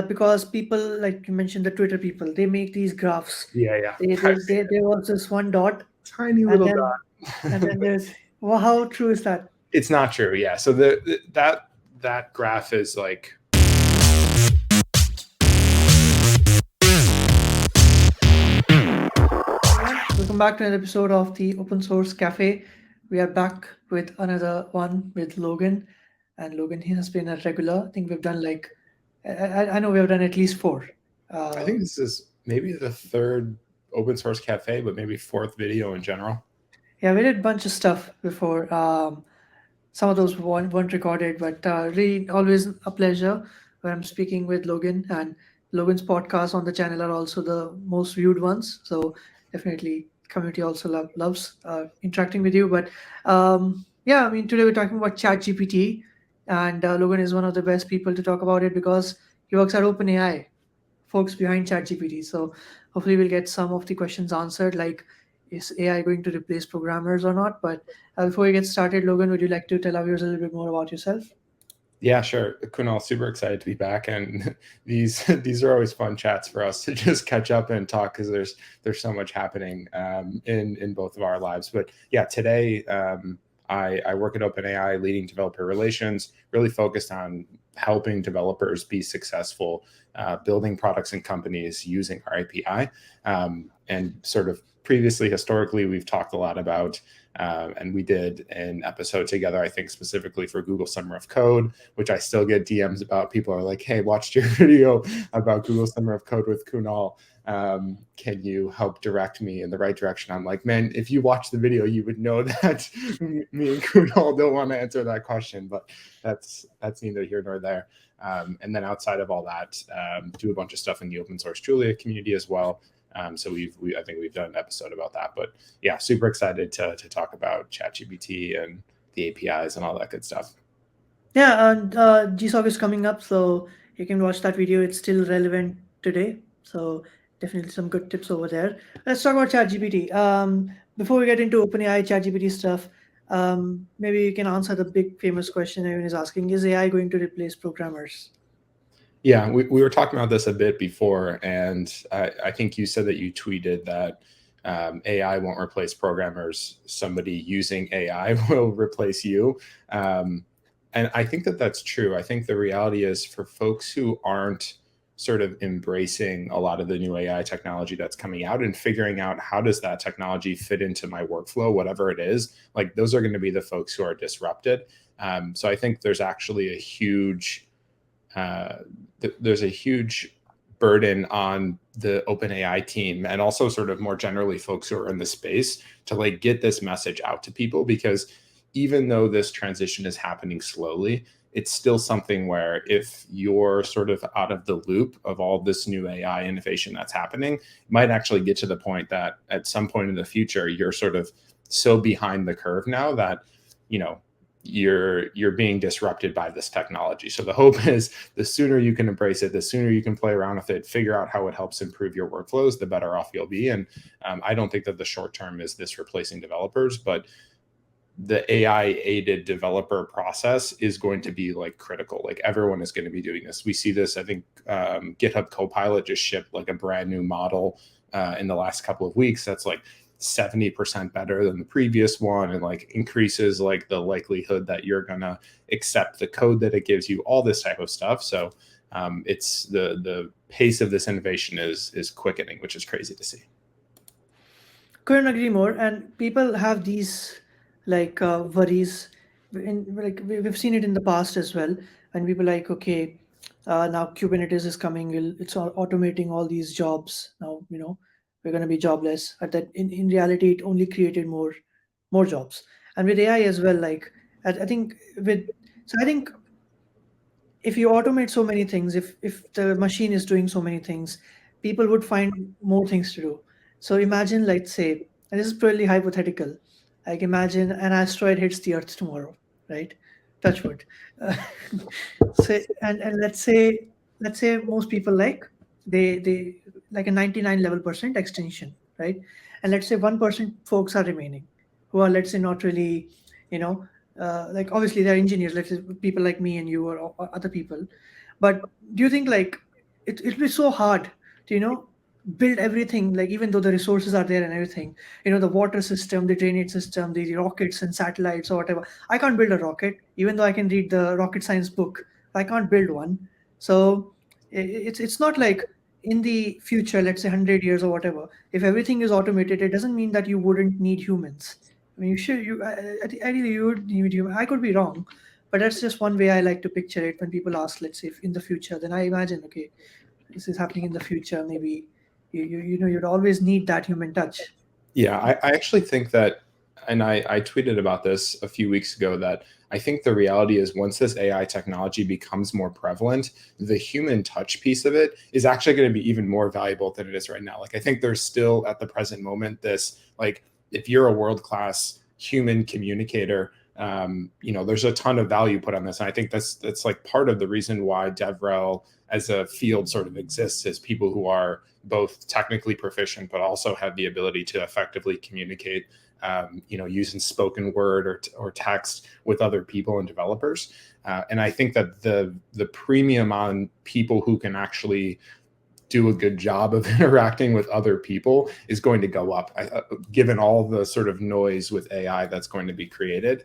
because people, like you mentioned, the Twitter people, they make these graphs. Yeah, yeah. They, I've seen they there was this one dot, tiny and little then dot. there's, well, how true is that? It's not true. Yeah. So that graph is like Everyone, welcome back to an episode of the Open Source Cafe. We are back with another one with Logan, and Logan, he has been a regular. I think we've done like, I know we've done at least four. I Uh, think this is maybe the third open source cafe, but maybe fourth video in general. yeah, we did a bunch of stuff before. Some of those weren't recorded, but really always a pleasure when I'm speaking with Logan. And Logan's podcasts on the channel are also the most viewed ones. So definitely, community also loves interacting with you. But yeah, I mean, today we're talking about ChatGPT, and Logan is one of the best people to talk about it because he works at OpenAI, folks behind ChatGPT. So hopefully we'll get some of the questions answered, like is AI going to replace programmers or not? But before we get started, Logan, would you like to tell our viewers a little bit more about yourself? Yeah, sure. Kunal, super excited to be back, and these are always fun chats for us to just catch up and talk because there's so much happening in both of our lives. But yeah, today I work at OpenAI, leading developer relations, really focused on helping developers be successful, building products and companies using our API, and sort of previously historically we've talked a lot about. And we did an episode together, I think specifically for Google Summer of Code, which I still get DMs about. People are like, hey, watched your video about Google Summer of Code with Kunal. Can you help direct me in the right direction? I'm like, man, if you watch the video, you would know that me and Kunal don't want to answer that question, but that's neither here nor there. And then outside of all that, do a bunch of stuff in the open source Julia community as well. So I think we've done an episode about that, but yeah, super excited to talk about ChatGPT and the APIs and all that good stuff. Yeah, and GSOC is coming up, so you can watch that video. It's still relevant today. So definitely some good tips over there. Let's talk about ChatGPT. Before we get into OpenAI ChatGPT stuff, maybe you can answer the big famous question everyone is asking: is AI going to replace programmers? Yeah, we were talking about this a bit before, and I think you said that you tweeted that AI won't replace programmers. Somebody using AI will replace you. And I think that that's true. I think the reality is for folks who aren't sort of embracing a lot of the new AI technology that's coming out and figuring out how does that technology fit into my workflow, whatever it is, like those are going to be the folks who are disrupted. So I think there's actually a huge uh, there's a huge burden on the OpenAI team and also sort of more generally folks who are in the space to like get this message out to people, because even though this transition is happening slowly, it's still something where if you're sort of out of the loop of all this new AI innovation that's happening, it might actually get to the point that at some point in the future you're sort of so behind the curve now that you know you're being disrupted by this technology. So the hope is the sooner you can embrace it, the sooner you can play around with it, figure out how it helps improve your workflows, the better off you'll be. And I don't think that the short term is this replacing developers, but the AI aided developer process is going to be like critical. Like everyone is going to be doing this. We see this. I think GitHub Copilot just shipped like a brand new model in the last couple of weeks. That's like 70% better than the previous one, and like increases like the likelihood that you're gonna accept the code that it gives you. All this type of stuff. So it's the pace of this innovation is quickening, which is crazy to see. Couldn't agree more. And people have these like worries. Like we've seen it in the past as well. And people like, okay, now Kubernetes is coming. It's automating all these jobs. Now we're going to be jobless. But that in reality, it only created more jobs. And with AI as well, like I think with so I think if you automate so many things, if the machine is doing so many things, people would find more things to do. So imagine, let's say, and this is purely hypothetical, like imagine an asteroid hits the earth tomorrow, right? Touch wood. uh, so and let's say most people like they like a 99 level percent extinction, right? And let's say 1% folks are remaining who are, let's say, not really, you know like obviously they're engineers, let's say people like me and you or other people. But do you think like it'll be so hard to build everything, like even though the resources are there and everything, the water system, the drainage system, the rockets and satellites or whatever. I can't build a rocket even though I can read the rocket science book. I can't build one. So it's not like in the future, let's say 100 years or whatever, if everything is automated, it doesn't mean that you wouldn't need humans. I mean, you should, ideally you would need human. I could be wrong, but that's just one way I like to picture it when people ask, let's say, if in the future, then I imagine, okay, this is happening in the future. Maybe you'd always need that human touch. Yeah, I actually think that, and I tweeted about this a few weeks ago, that I think the reality is once this AI technology becomes more prevalent, the human touch piece of it is actually going to be even more valuable than it is right now. Like, I think there's still at the present moment this, like, if you're a world class human communicator, there's a ton of value put on this. And I think that's like part of the reason why DevRel as a field sort of exists, is people who are both technically proficient but also have the ability to effectively communicate, using spoken word or text with other people and developers. And I think that the premium on people who can actually do a good job of interacting with other people is going to go up, given all the sort of noise with AI that's going to be created.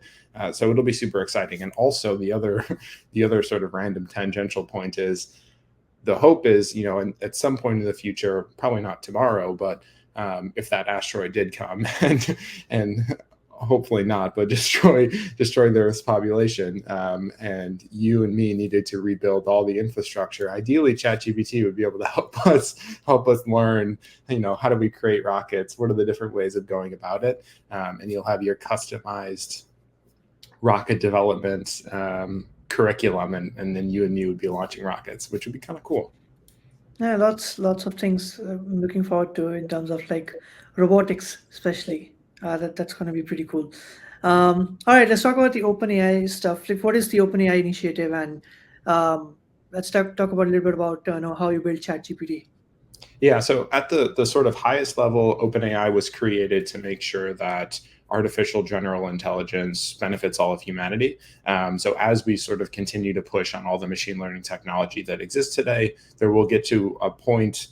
So it'll be super exciting. And also the other the other sort of random tangential point is, the hope is, at some point in the future, probably not tomorrow, but if that asteroid did come and hopefully not, but destroy the Earth's population, and you and me needed to rebuild all the infrastructure. Ideally, ChatGPT would be able to help us learn, how do we create rockets? What are the different ways of going about it? And you'll have your customized rocket development curriculum, and then you and me would be launching rockets, which would be kind of cool. Yeah, lots of things I'm looking forward to in terms of like robotics, especially. That's going to be pretty cool. All right, let's talk about the OpenAI stuff. Like, what is the OpenAI initiative, and let's talk about a little bit about how you build ChatGPT. Yeah, so at the sort of highest level, OpenAI was created to make sure that artificial general intelligence benefits all of humanity. So as we sort of continue to push on all the machine learning technology that exists today, there will get to a point,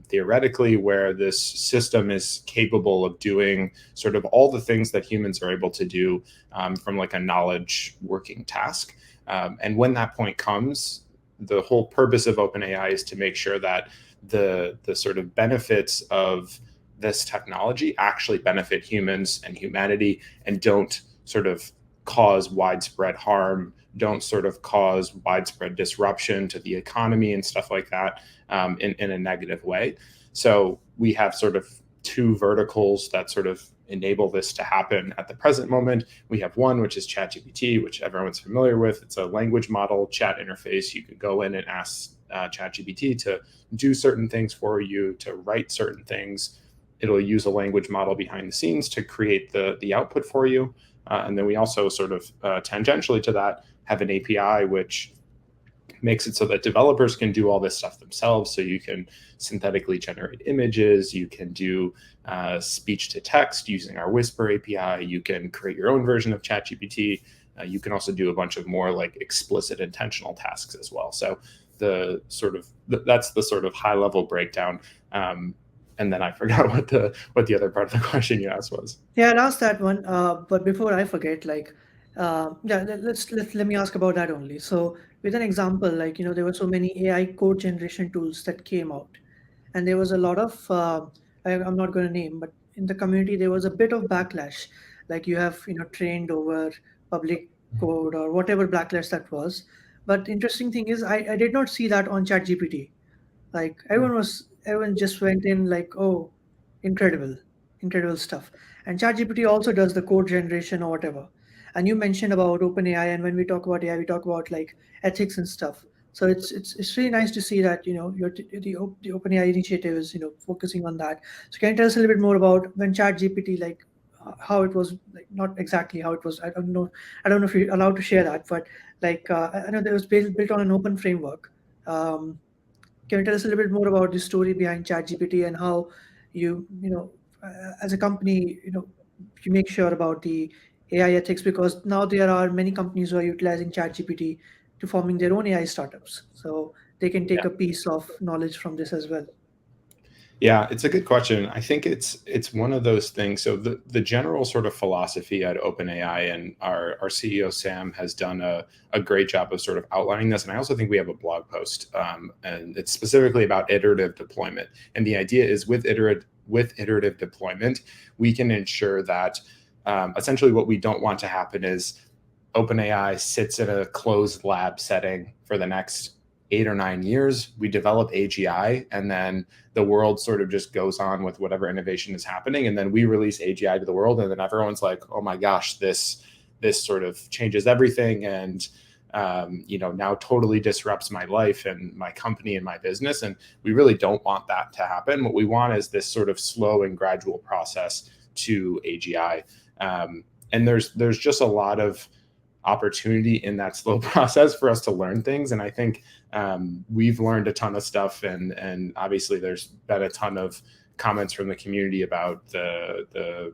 theoretically, where this system is capable of doing sort of all the things that humans are able to do, from like a knowledge working task. And when that point comes, the whole purpose of OpenAI is to make sure that the sort of benefits of this technology actually benefit humans and humanity, and don't sort of cause widespread harm, don't sort of cause widespread disruption to the economy and stuff like that, in a negative way. So we have sort of two verticals that sort of enable this to happen at the present moment. We have one, which is ChatGPT, which everyone's familiar with. It's a language model chat interface. You can go in and ask ChatGPT to do certain things for you, to write certain things. It'll use a language model behind the scenes to create the output for you. And then we also sort of tangentially to that have an API, which makes it so that developers can do all this stuff themselves. So you can synthetically generate images, you can do speech to text using our Whisper API, you can create your own version of ChatGPT. You can also do a bunch of more like explicit intentional tasks as well. So that's the sort of high level breakdown. And then I forgot what the other part of the question you asked was. Yeah, I'll ask that one. But before I forget, like, yeah, let me ask about that only. So, with an example, like, there were so many AI code generation tools that came out, and there was a lot of, I'm not going to name, but in the community there was a bit of backlash. Like, you have, trained over public code or whatever backlash that was. But interesting thing is, I did not see that on ChatGPT. Like everyone just went in like, oh, incredible, incredible stuff. And ChatGPT also does the code generation or whatever. And you mentioned about OpenAI, and when we talk about AI, we talk about like ethics and stuff. So it's really nice to see that the OpenAI initiative is focusing on that. So can you tell us a little bit more about when ChatGPT, like how it was, like not exactly how it was. I don't know if you're allowed to share that, but like I know it was built on an open framework. Um, can you tell us a little bit more about the story behind ChatGPT and how as a company, you make sure about the AI ethics, because now there are many companies who are utilizing ChatGPT to forming their own AI startups. So they can Yeah. take a piece of knowledge from this as well? Yeah, it's a good question. I think it's one of those things. So the general sort of philosophy at OpenAI, and our CEO Sam has done a great job of sort of outlining this. And I also think we have a blog post, and it's specifically about iterative deployment. And the idea is with iterative deployment, we can ensure that essentially what we don't want to happen is OpenAI sits in a closed lab setting for the next 8 or 9 years. We develop AGI, and then the world sort of just goes on with whatever innovation is happening. And then we release AGI to the world, and then everyone's like, "Oh my gosh, this sort of changes everything," and now totally disrupts my life and my company and my business. And we really don't want that to happen. What we want is this sort of slow and gradual process to AGI. And there's just a lot of opportunity in that slow process for us to learn things. And I think we've learned a ton of stuff, and obviously there's been a ton of comments from the community about the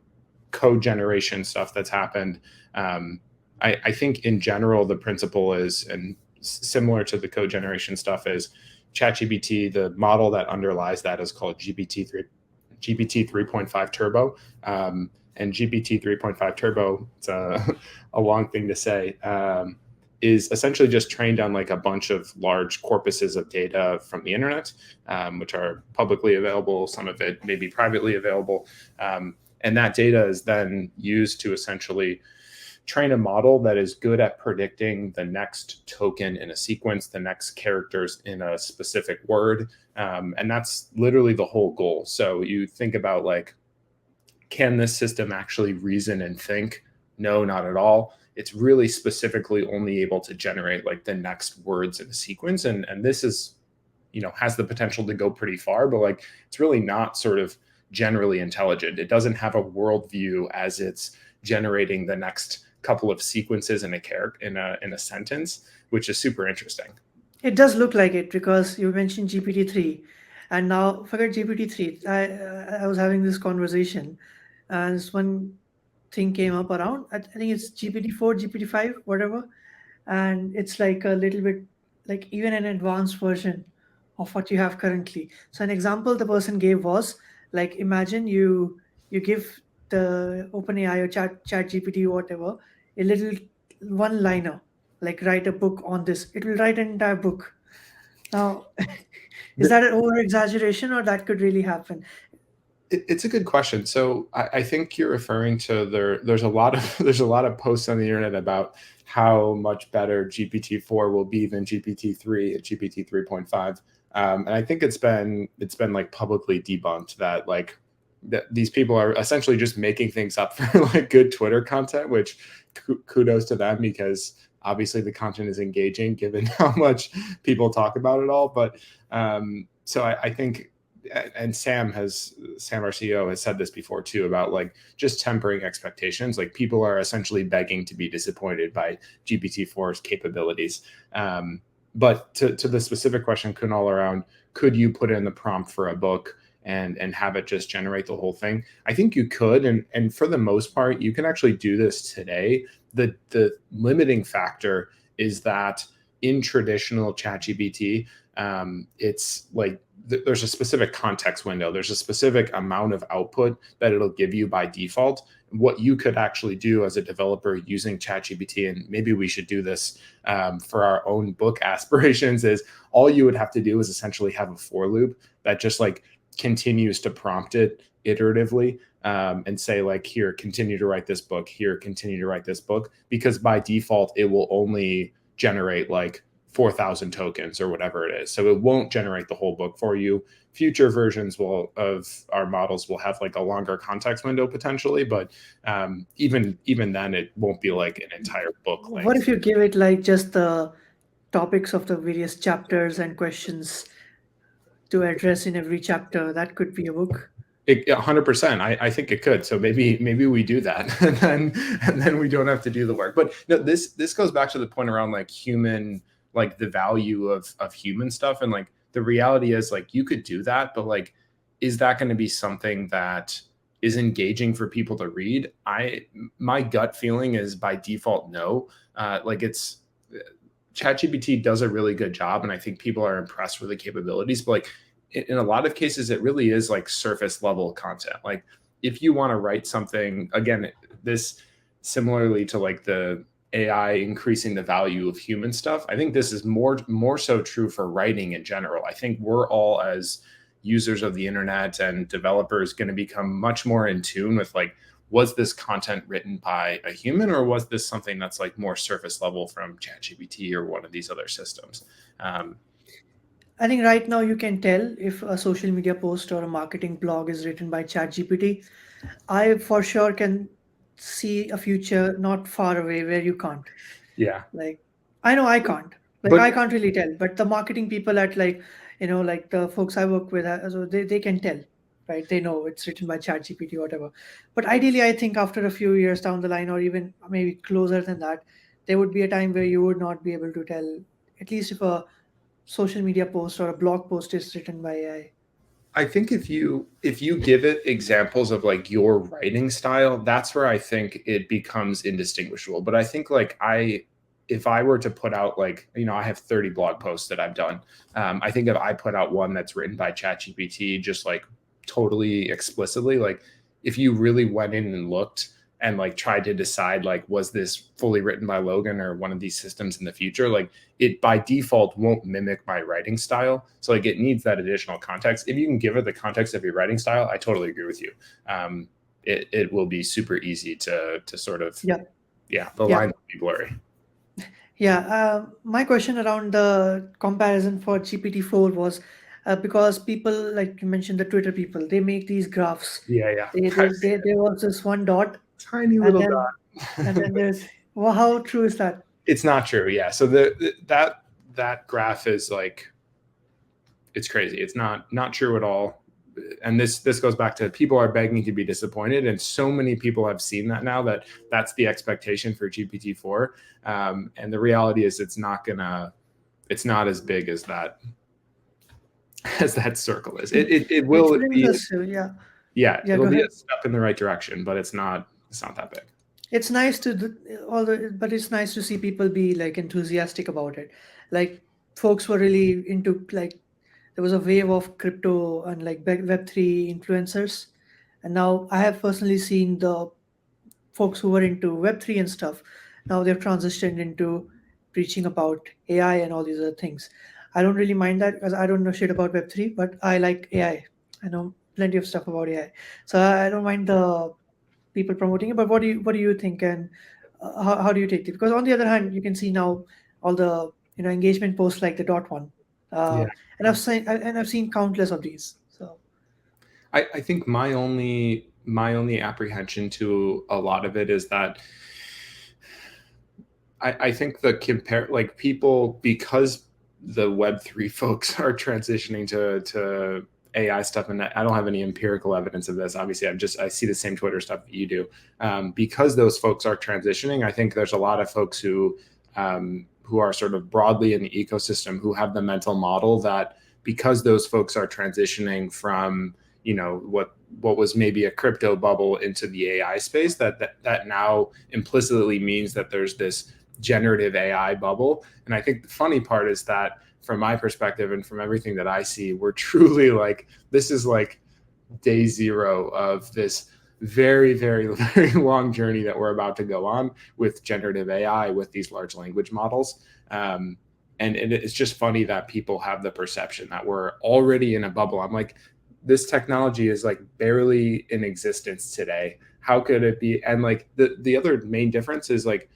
code generation stuff that's happened. I think in general the principle is, and similar to the code generation stuff, is ChatGPT. The model that underlies that is called GPT 3.5 Turbo. And GPT 3.5 Turbo, it's a long thing to say, is essentially just trained on like a bunch of large corpuses of data from the internet, which are publicly available. Some of it may be privately available. And that data is then used to essentially train a model that is good at predicting the next token in a sequence, the next characters in a specific word. And that's literally the whole goal. So you think about like, can this system actually reason and think? No, not at all. It's really specifically only able to generate like the next words in a sequence. And this is, has the potential to go pretty far, but like it's really not sort of generally intelligent. It doesn't have a worldview as it's generating the next couple of sequences in a character in a sentence, which is super interesting. It does look like it because you mentioned GPT-3, and now forget GPT-3. I was having this conversation, and this one thing came up around. I think it's GPT-4, GPT-5, whatever, and it's like a little bit like even an advanced version of what you have currently. So an example the person gave was like, imagine you give the OpenAI or Chat GPT, whatever, a little one liner, like write a book on this. It will write an entire book. Now, is that an over exaggeration or that could really happen? It's a good question. So I think you're referring to there's a lot of there's a lot of posts on the internet about how much better GPT-4 will be than GPT-3 and GPT 3.5. And I think it's been like publicly debunked that like that these people are essentially just making things up for like good Twitter content, which kudos to them, because obviously the content is engaging given how much people talk about it all. But so I think, and Sam, our CEO, has said this before too, about like just tempering expectations. Like people are essentially begging to be disappointed by GPT-4's capabilities. But to the specific question, Kunal, around could you put in the prompt for a book and have it just generate the whole thing? I think you could, and for the most part, you can actually do this today. The limiting factor is that in traditional ChatGPT, it's like there's a specific context window. There's a specific amount of output that it'll give you by default. What you could actually do as a developer using ChatGPT, and maybe we should do this for our own book aspirations, is all you would have to do is essentially have a for loop that just like continues to prompt it iteratively, and say like, here, continue to write this book, here, continue to write this book, because by default it will only generate like 4,000 tokens or whatever it is. So it won't generate the whole book for you. Future versions of our models will have like a longer context window potentially, but even then it won't be like an entire book What if length. you give it like just the topics of the various chapters and questions to address in every chapter? That could be a book. 100%. I think it could. So maybe we do that, and then we don't have to do the work. But no, this goes back to the point around like human, like the value of human stuff. And like the reality is like you could do that, but like, is that going to be something that is engaging for people to read? My gut feeling is by default no. Like it's ChatGPT does a really good job, and I think people are impressed with the capabilities. But like in a lot of cases, it really is like surface level content. Like if you want to write something, again, this similarly to like the AI increasing the value of human stuff, I think this is more so true for writing in general. I think we're all, as users of the internet and developers, going to become much more in tune with like, was this content written by a human, or was this something that's like more surface level from ChatGPT or one of these other systems? Um, I think right now you can tell if a social media post or a marketing blog is written by ChatGPT. I for sure can see a future not far away where you can't. yeah, Like, I know I can't. Like, but I can't really tell, but the marketing people at like, like the folks I work with, so they can tell, right? They know it's written by ChatGPT or whatever. But ideally, I think after a few years down the line, or even maybe closer than that, there would be a time where you would not be able to tell, at least if a social media post or a blog post is written by AI. I think if you give it examples of like your writing style, that's where I think it becomes indistinguishable. But I think like if I were to put out like, I have 30 blog posts that I've done. I think if I put out one that's written by ChatGPT, just like totally explicitly, like if you really went in and looked and like tried to decide like, was this fully written by Logan or one of these systems in the future, like it by default won't mimic my writing style. So like it needs that additional context. If you can give it the context of your writing style, I totally agree with you. It will be super easy to sort of, Yeah, yeah, the yeah, line will be blurry. yeah. My question around the comparison for GPT-4 was because people, like you mentioned, the Twitter people, they make these graphs. Yeah, yeah. There was this one dot, Tiny and little then and dot. then there's, well, how true is that? It's not true. Yeah. So that graph is like, it's crazy. It's not true at all. And this goes back to people are begging to be disappointed, and so many people have seen that now that that's the expectation for GPT-4. And the reality is, it's not as big as that circle is. It Which will brings be, us to, yeah, yeah, yeah. it'll Go be ahead. a step in the right direction, but it's not that big. It's nice to but it's nice to see people be like enthusiastic about it. Like folks were really into, like, there was a wave of crypto and like Web3 influencers, and now I have personally seen the folks who were into Web3 and stuff. Now they've transitioned into preaching about AI and all these other things. I don't really mind that because I don't know shit about Web3, but I like AI. I know plenty of stuff about AI, so I don't mind the people promoting it. But what do you think, and how do you take it? Because on the other hand, you can see now all the engagement posts like the dot one, Yeah. and I've seen countless of these. So I think my only apprehension to a lot of it is that I think the compare like people, because the Web3 folks are transitioning to AI stuff, and I don't have any empirical evidence of this. Obviously, I see the same Twitter stuff that you do. Because those folks are transitioning, I think there's a lot of folks who are sort of broadly in the ecosystem who have the mental model that because those folks are transitioning from what was maybe a crypto bubble into the AI space, that now implicitly means that there's this generative AI bubble. And I think the funny part is that from my perspective and from everything that I see, we're truly like, this is like day zero of this very, very, very long journey that we're about to go on with generative AI, with these large language models. And it's just funny that people have the perception that we're already in a bubble. I'm like, this technology is like barely in existence today. How could it be? And like the other main difference is like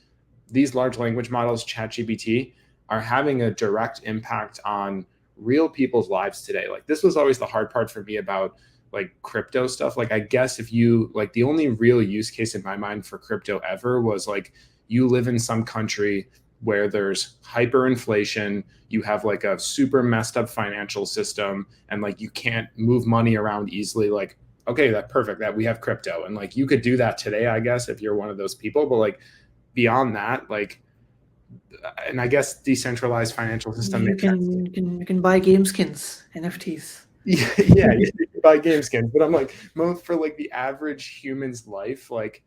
these large language models, ChatGPT, are having a direct impact on real people's lives today. Like this was always the hard part for me about like crypto stuff. Like I guess if you like the only real use case in my mind for crypto ever was like you live in some country where there's hyperinflation, you have like a super messed up financial system, and like you can't move money around easily. Like, okay, that's perfect. That we have crypto. And like you could do that today, I guess, if you're one of those people. But like beyond that, like, and I guess decentralized financial system you makes sense. can you can you can buy game skins, NFTs. Yeah, yeah, you can buy game skins, but I'm like, for like the average human's life, like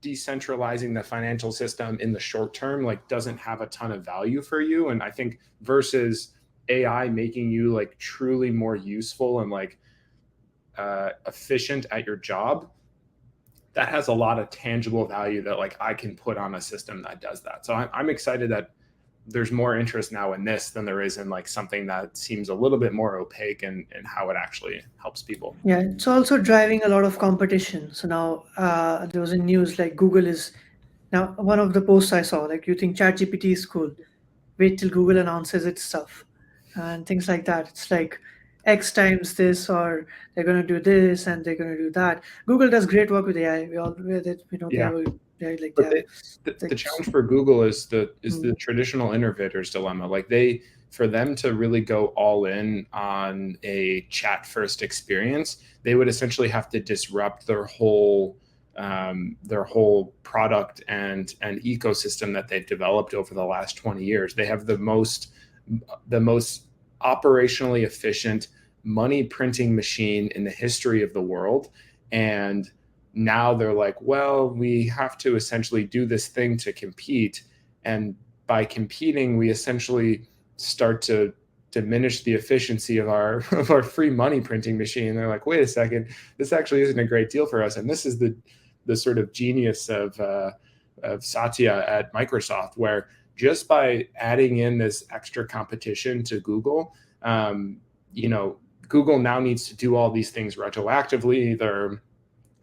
decentralizing the financial system in the short term like doesn't have a ton of value for you. And I think versus AI making you like truly more useful and like efficient at your job, that has a lot of tangible value that like I can put on a system that does that. So I'm excited that there's more interest now in this than there is in like something that seems a little bit more opaque and how it actually helps people. Yeah, it's also driving a lot of competition. So now there was a news like Google is now one of the posts I saw like you think ChatGPT is cool, wait till Google announces its stuff and things like that. It's like X times this, or they're gonna do this and they're gonna do that. Google does great work with AI. We all they Yeah. have they But have the like challenge for Google is mm, the traditional innovator's dilemma. Like they, for them to really go all in on a chat first experience, they would essentially have to disrupt their whole product and ecosystem that they've developed over the last 20 years. They have the most operationally efficient money printing machine in the history of the world, and now they're like, well, we have to essentially do this thing to compete. And by competing, we essentially start to diminish the efficiency of our of our free money printing machine. And they're like, wait a second, this actually isn't a great deal for us. And this is the sort of genius of Satya at Microsoft, where just by adding in this extra competition to Google, you know, Google now needs to do all these things retroactively.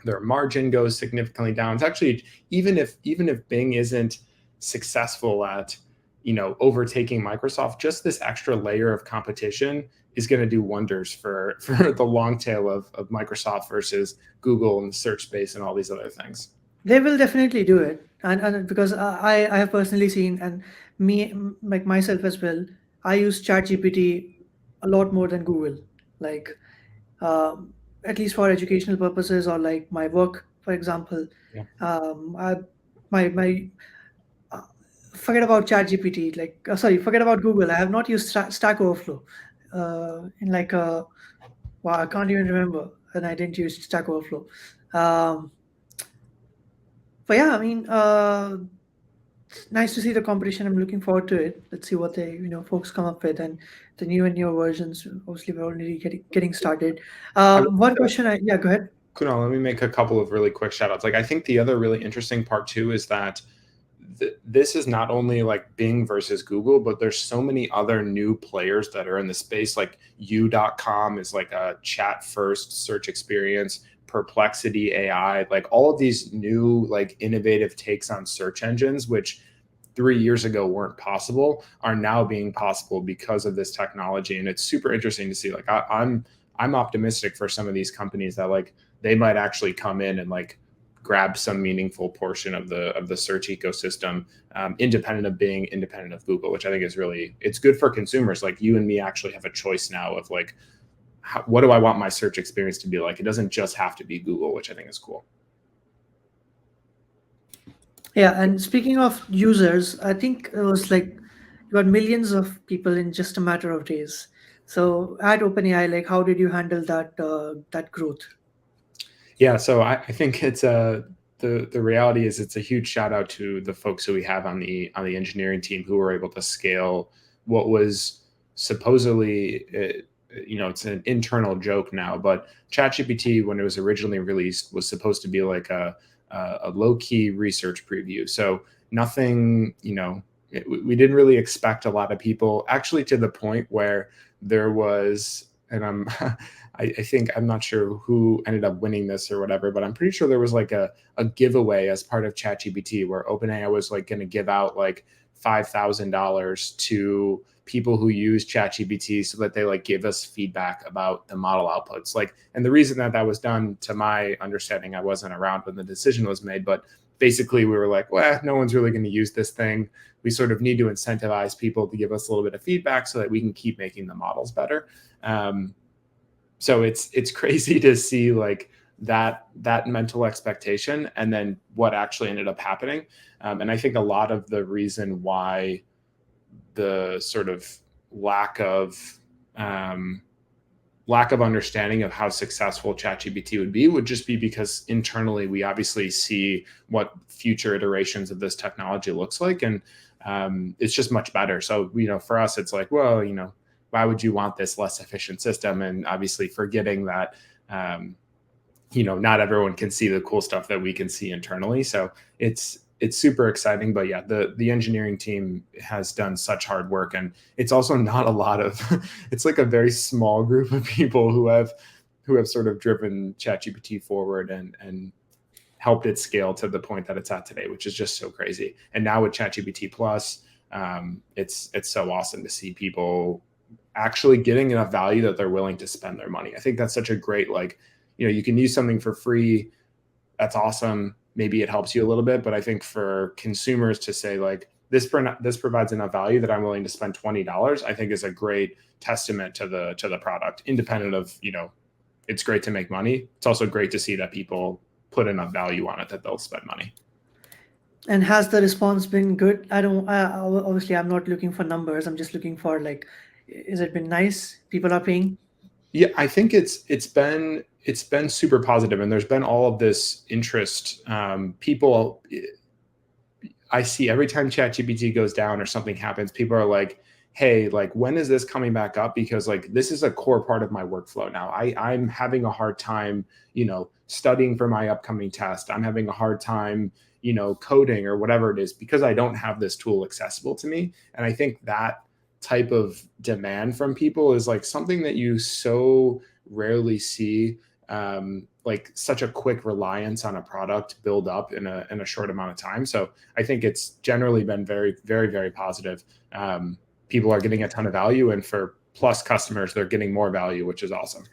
Their margin goes significantly down. It's actually, even if Bing isn't successful at overtaking Microsoft, just this extra layer of competition is going to do wonders for for the long tail of Microsoft versus Google and the search space and all these other things. they will definitely do it. And because I have personally seen and like myself as well, I use ChatGPT a lot more than Google. Like um, at least for educational purposes or like my work, for example. Yeah. I my uh, forget about ChatGPT. Like sorry, forget about Google. I have not used Stack Overflow in like wow, I can't even remember, and I didn't use Stack Overflow. Um, but yeah, I mean, nice to see the competition. I'm looking forward to it. Let's see what they folks come up with and the new and newer versions. Obviously, we're already getting started. I One question, yeah, go ahead. Kunal, let me make a couple of really quick shout outs. Like, I think the other really interesting part too is that this is not only like Bing versus Google, but there's so many other new players that are in the space. Like you.com is like a chat first search experience, Perplexity AI, like all of these new, like innovative takes on search engines, which 3 years ago weren't possible, are now being possible because of this technology. And it's super interesting to see. Like I'm optimistic for some of these companies that like they might actually come in and like grab some meaningful portion of the search ecosystem, independent of Bing, independent of Google, which I think is really, it's good for consumers. Like you and me actually have a choice now of like, what do I want my search experience to be like? It doesn't just have to be Google, which I think is cool. Yeah, and speaking of users, I think it was like you got millions of people in just a matter of days. So at OpenAI, like how did you handle that growth? Yeah, so I think it's the reality is it's a huge shout out to the folks who we have on the engineering team who were able to scale what was supposedly it's an internal joke now, but ChatGPT when it was originally released was supposed to be like a low key research preview. So nothing, we didn't really expect a lot of people actually, to the point where there was, and I think, I'm not sure who ended up winning this or whatever, but I'm pretty sure there was like a giveaway as part of ChatGPT where OpenAI was like going to give out like $5,000 to people who use ChatGPT so that they like give us feedback about the model outputs. Like, and the reason that that was done, to my understanding, I wasn't around when the decision was made, but basically we were like, well, no one's really going to use this thing. We sort of need to incentivize people to give us a little bit of feedback so that we can keep making the models better. So it's crazy to see like that mental expectation and then what actually ended up happening. And I think a lot of the reason why the sort of lack of lack of understanding of how successful ChatGPT would just be because internally we obviously see what future iterations of this technology looks like, and it's just much better. So for us, it's like, well, why would you want this less efficient system? And obviously, forgetting that. Not everyone can see the cool stuff that we can see internally. So it's super exciting. But yeah, the engineering team has done such hard work, and it's also not a lot of it's like a very small group of people who have sort of driven ChatGPT forward and helped it scale to the point that it's at today, which is just so crazy. And now with ChatGPT Plus, it's so awesome to see people actually getting enough value that they're willing to spend their money. I think that's such a great, like, you can use something for free. That's awesome. Maybe it helps you a little bit, but I think for consumers to say like this provides enough value that I'm willing to spend $20, I think is a great testament to the product. Independent of it's great to make money. It's also great to see that people put enough value on it that they'll spend money. And has the response been good? I don't. Obviously, I'm not looking for numbers. I'm just looking for like, is it been nice? People are paying. Yeah, I think it's been super positive, and there's been all of this interest. People, I see every time ChatGPT goes down or something happens, people are like, "Hey, like when is this coming back up?" Because like this is a core part of my workflow now. I'm having a hard time, studying for my upcoming test. I'm having a hard time, coding or whatever it is because I don't have this tool accessible to me. And I think that type of demand from people is like something that you so rarely see, like such a quick reliance on a product build up in a short amount of time. So I think it's generally been very, very, very positive. People are getting a ton of value, and for Plus customers, they're getting more value, which is awesome.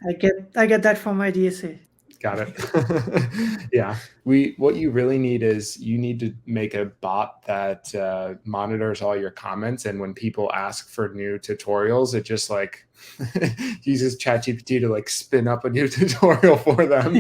I get that from my DSA. Got it. Yeah. What you really need is you need to make a bot that monitors all your comments. And when people ask for new tutorials, it just like uses ChatGPT to like spin up a new tutorial for them.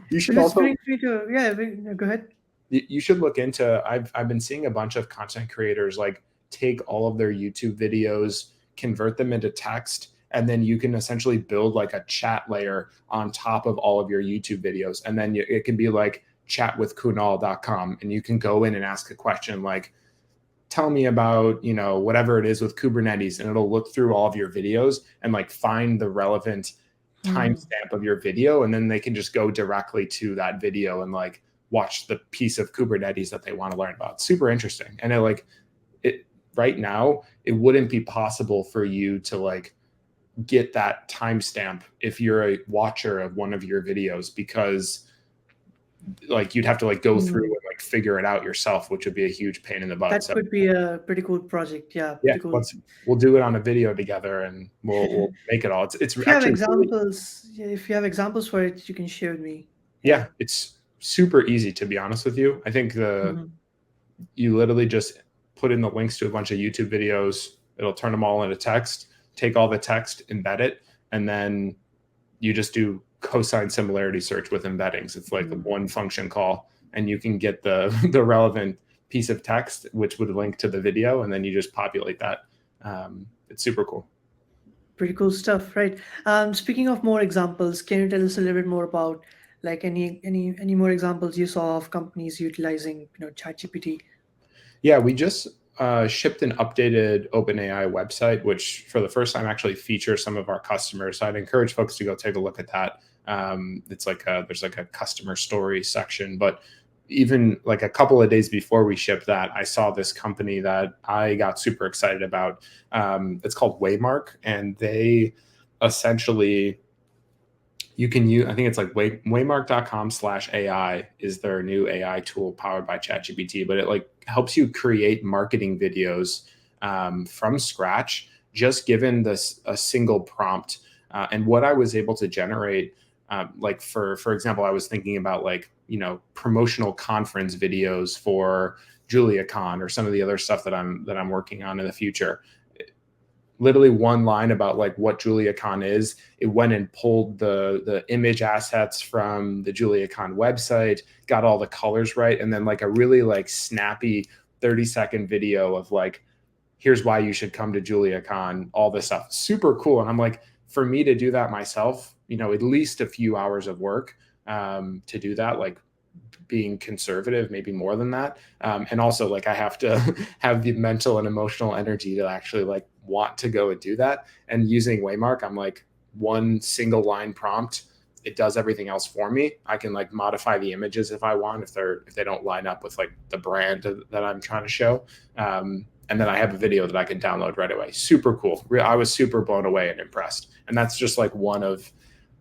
You should Which also brings me to, yeah. Go ahead. you should look into. I've been seeing a bunch of content creators like take all of their YouTube videos, convert them into text, and then you can essentially build like a chat layer on top of all of your YouTube videos. And then it can be like chatwithkunal.com, and you can go in and ask a question like, tell me about, whatever it is with Kubernetes, and it'll look through all of your videos and like find the relevant Hmm. timestamp of your video, and then they can just go directly to that video and like watch the piece of Kubernetes that they want to learn about. It's super interesting. And it right now, it wouldn't be possible for you to like get that timestamp if you're a watcher of one of your videos, because like you'd have to like go through Hmm. and like figure it out yourself, which would be a huge pain in the butt. That So could be a pretty cool project. Yeah, yeah, pretty cool. we'll do it on a video together, and we'll make it all. It's If you have actually really, examples, yeah, if you have examples for it, you can share with me. Yeah. yeah, it's super easy, to be honest with you. I think Hmm. you literally just put in the links to a bunch of YouTube videos. It'll turn them all into text, take all the text, embed it, and then you just do cosine similarity search with embeddings. It's like Hmm. one function call, and you can get the the relevant piece of text, which would link to the video, and then you just populate that. It's super cool. Pretty cool stuff, right? Speaking of more examples, can you tell us a little bit more about like any more examples you saw of companies utilizing ChatGPT? Yeah, we just shipped an updated OpenAI website, which for the first time actually features some of our customers. So I'd encourage folks to go take a look at that. It's like there's like a customer story section, but even like a couple of days before we shipped that, I saw this company that I got super excited about. It's called Waymark, and they essentially you can use, I think it's like waymark.com/AI is their new AI tool powered by ChatGPT, but it like helps you create marketing videos from scratch, just given this a single prompt. And what I was able to generate, like for example, I was thinking about like, promotional conference videos for JuliaCon or some of the other stuff that I'm working on in the future. Literally one line about like what JuliaCon is. It went and pulled the image assets from the JuliaCon website, got all the colors right, and then like a really like snappy 30-second video of like, here's why you should come to JuliaCon, all this stuff. Super cool. And I'm like, for me to do that myself, at least a few hours of work to do that, like being conservative, maybe more than that. And also like I have to have the mental and emotional energy to actually like want to go and do that. And using Waymark, I'm like one single line prompt. It does everything else for me. I can like modify the images if I want, if they don't line up with like the brand that I'm trying to show. And then I have a video that I can download right away. Super cool. I was super blown away and impressed. And that's just like one of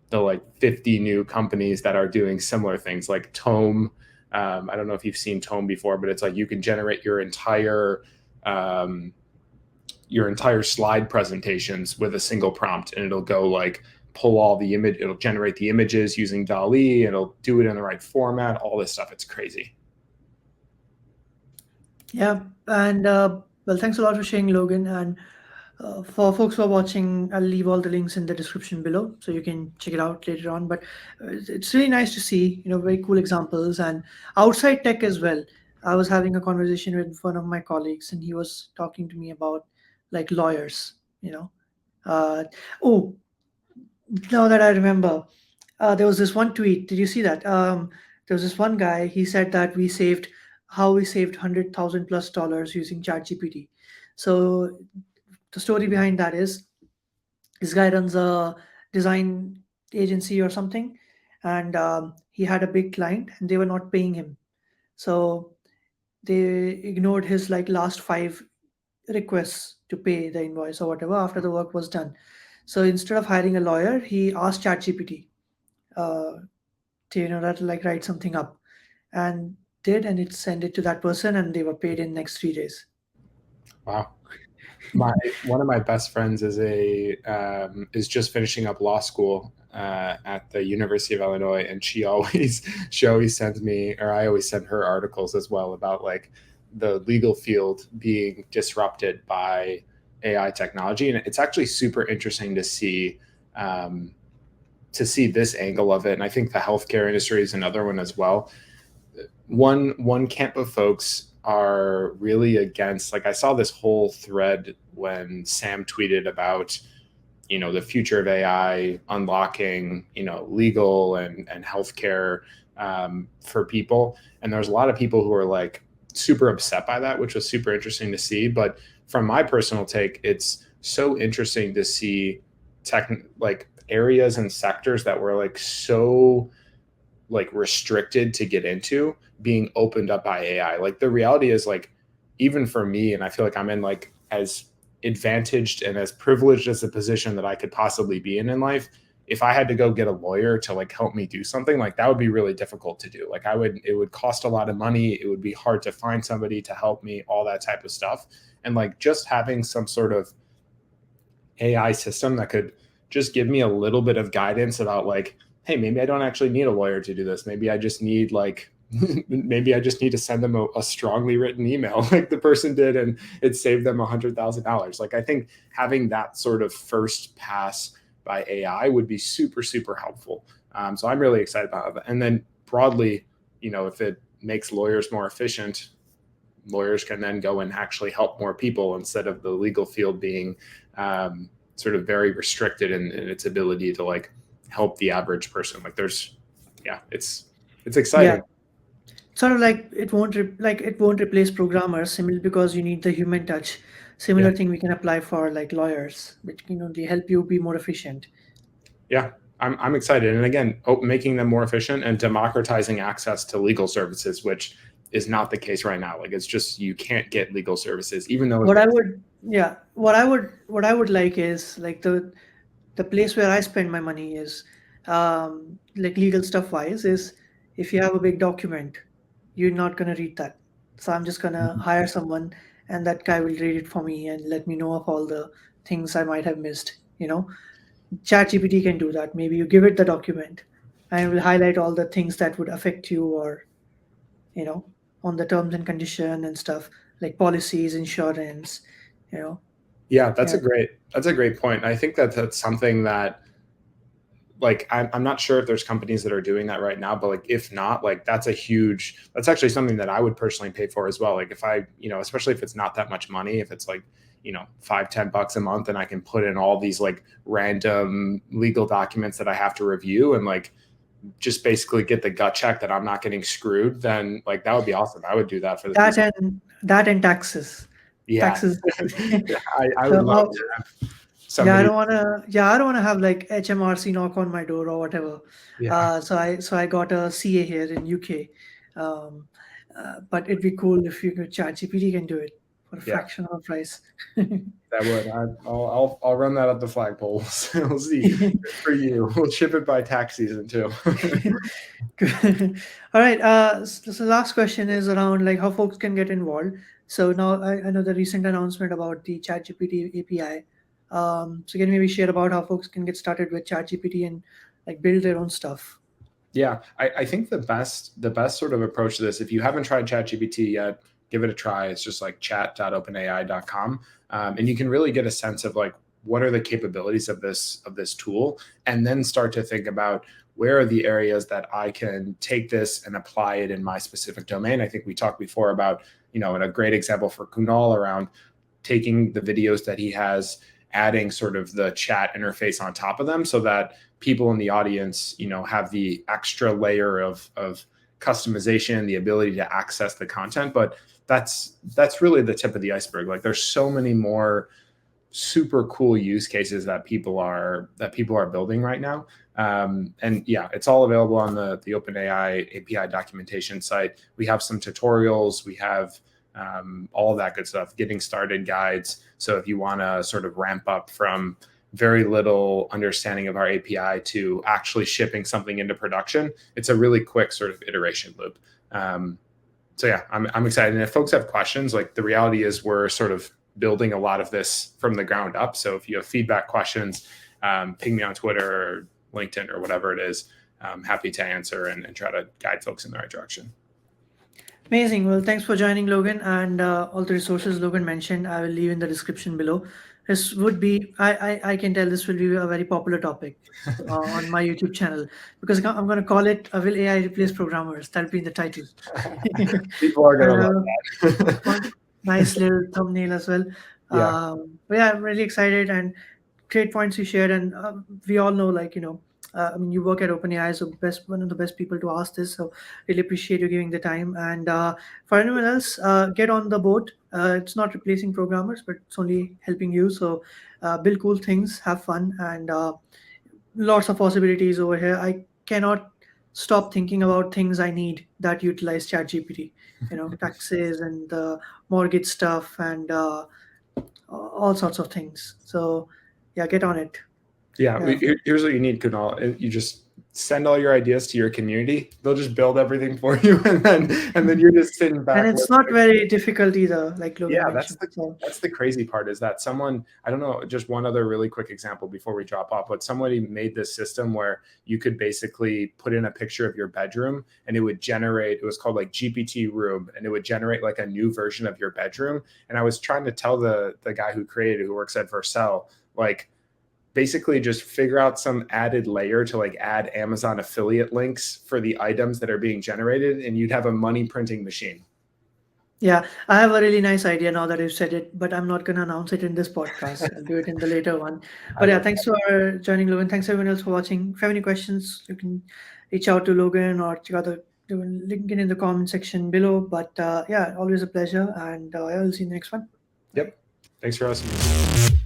the like 50 new companies that are doing similar things like Tome. I don't know if you've seen Tome before, but it's like you can generate um, your entire slide presentations with a single prompt, and it'll go like pull all the image, it'll generate the images using DALL-E, it'll do it in the right format, all this stuff. It's crazy. Yeah, and well, thanks a lot for sharing, Logan. And for folks who are watching, I'll leave all the links in the description below so you can check it out later on. But it's really nice to see, very cool examples and outside tech as well. I was having a conversation with one of my colleagues, and he was talking to me about like lawyers. You know, uh, oh, now that I remember, there was this one tweet. Did you see that? There was this one guy. He said that we saved $100,000+ using ChatGPT. So the story behind that is this guy runs a design agency or something, and he had a big client, and they were not paying him. So they ignored his like last five requests to pay the invoice or whatever after the work was done. So instead of hiring a lawyer, he asked ChatGPT uh, to that like write something up, and did, and it sent it to that person, and they were paid in next 3 days. Wow. My one of my best friends is just finishing up law school at the University of Illinois, and she always sends me, or I always send her articles as well about like the legal field being disrupted by AI technology, and it's actually super interesting um, to see this angle of it. And I think the healthcare industry is another one as well. One camp of folks are really against, like I saw this whole thread when Sam tweeted about the future of AI unlocking legal and healthcare for people, and there's a lot of people who are like super upset by that, which was super interesting to see. But from my personal take, it's so interesting to see like areas and sectors that were like so like restricted to get into being opened up by AI. Like the reality is like even for me, and I feel like I'm in like as advantaged and as privileged as a position that I could possibly be in life. If I had to go get a lawyer to like help me do something, like that would be really difficult to do. Like it would cost a lot of money. It would be hard to find somebody to help me, all that type of stuff. And like just having some sort of AI system that could just give me a little bit of guidance about like, hey, maybe I don't actually need a lawyer to do this. Maybe I just need like maybe I just need to send them a strongly written email like the person did, and it saved them $100,000. Like I think having that sort of first pass by AI would be super, super helpful. So I'm really excited about it. And then broadly, if it makes lawyers more efficient, lawyers can then go and actually help more people instead of the legal field being sort of very restricted in its ability to like help the average person. Like it's Yeah, exciting. sort of like it won't replace programmers simply because you need the human touch. Yeah. Similar thing we can apply for like lawyers, which they help you be more efficient. Yeah. I'm excited. And again, making them more efficient and democratizing access to legal services, which is not the case right now. Like it's just, you can't get legal services, even though What I would Yeah, what I would like is like the place where I spend my money is like legal stuff wise is if you have a big document, you're not gonna read that. So I'm just gonna hire someone, and that guy will read it for me and let me know of all the things I might have missed. ChatGPT can do that. Maybe you give it the document and it will highlight all the things that would affect you, or you know, on the terms and condition and stuff like policies, insurance, you know. yeah, Yeah. that's a great point. I think that that's something that like I'm not sure if there's companies that are doing that right now, but like if not, like that's actually something that I would personally pay for as well. Like if I, especially if it's not that much money, if it's like $5-10 a month, and I can put in all these like random legal documents that I have to review, and like just basically get the gut check that I'm not getting screwed, then like that would be awesome. I would do that for this piece. That and taxes. Yeah. Taxes. I would So, love to have yeah, I somebody. don't wanna. Yeah, I don't wanna have like HMRC knock on my door or whatever. Yeah. So I got a CA here in UK, um, but it'd be cool if you could ChatGPT can do it for a Yeah. fraction of the price. That would. I'll run that up the flagpole. We'll see. Good for you. We'll ship it by tax season too. Good. All right. So last question is around like how folks can get involved. So now I know the recent announcement about the ChatGPT API. So can you maybe share about how folks can get started with ChatGPT and like build their own stuff? Yeah, I think the best sort of approach to this, if you haven't tried ChatGPT yet, give it a try. It's just like chat.openai.com, and you can really get a sense of like what are the capabilities of this tool, and then start to think about where are the areas that I can take this and apply it in my specific domain. I think we talked before about, and a great example for Kunal around taking the videos that he has, adding sort of the chat interface on top of them so that people in the audience, have the extra layer of customization, the ability to access the content. But that's really the tip of the iceberg. Like there's so many more super cool use cases that people are building right now. And yeah, it's all available on the OpenAI API documentation site. We have some tutorials. We have all of that good stuff, getting started guides. So if you want to sort of ramp up from very little understanding of our API to actually shipping something into production, it's a really quick sort of iteration loop. So yeah, I'm excited. And if folks have questions, like the reality is we're sort of building a lot of this from the ground up. So if you have feedback questions, ping me on Twitter or LinkedIn or whatever it is. I'm happy to answer and try to guide folks in the right direction. Amazing. Well, thanks for joining, Logan, and all the resources Logan mentioned, I will leave in the description below. This would be, I can tell this will be a very popular topic on my YouTube channel because I'm going to call it "Will AI Replace Programmers?" That'll be in the title. People are going to love Fun, that. nice little thumbnail as well. Yeah. But yeah, I'm really excited and great points you shared. And we all know, like, I mean, you work at OpenAI, so one of the best people to ask this. So really appreciate you giving the time. And for anyone else, get on the boat. It's not replacing programmers, but it's only helping you. So build cool things, have fun, and lots of possibilities over here. I cannot stop thinking about things I need that utilize ChatGPT. Taxes and mortgage stuff and all sorts of things. So yeah, get on it. Yeah, Yeah. here's what you need, Kunal. You just send all your ideas to your community. They'll just build everything for you, and then you're just sitting And back it's with not like, very difficult either, like Logan yeah, that's mentioned. the So that's the crazy part is that someone, I don't know, just one other really quick example before we drop off, but somebody made this system where you could basically put in a picture of your bedroom and it would generate, it was called like GPT room, and it would generate like a new version of your bedroom. And I was trying to tell the guy who created it, who works at Vercel, like basically just figure out some added layer to like add Amazon affiliate links for the items that are being generated, and you'd have a money printing machine. yeah, I have a really nice idea now that you've said it, but I'm not going to announce it in this podcast. I'll do it in the later one. I But yeah, love thanks for joining, Logan. Thanks everyone else for watching. If you have any questions, you can reach out to Logan or check out the link in the comment section below. But yeah, always a pleasure, and I will see you in the next one. that. Yep. Thanks for hosting me.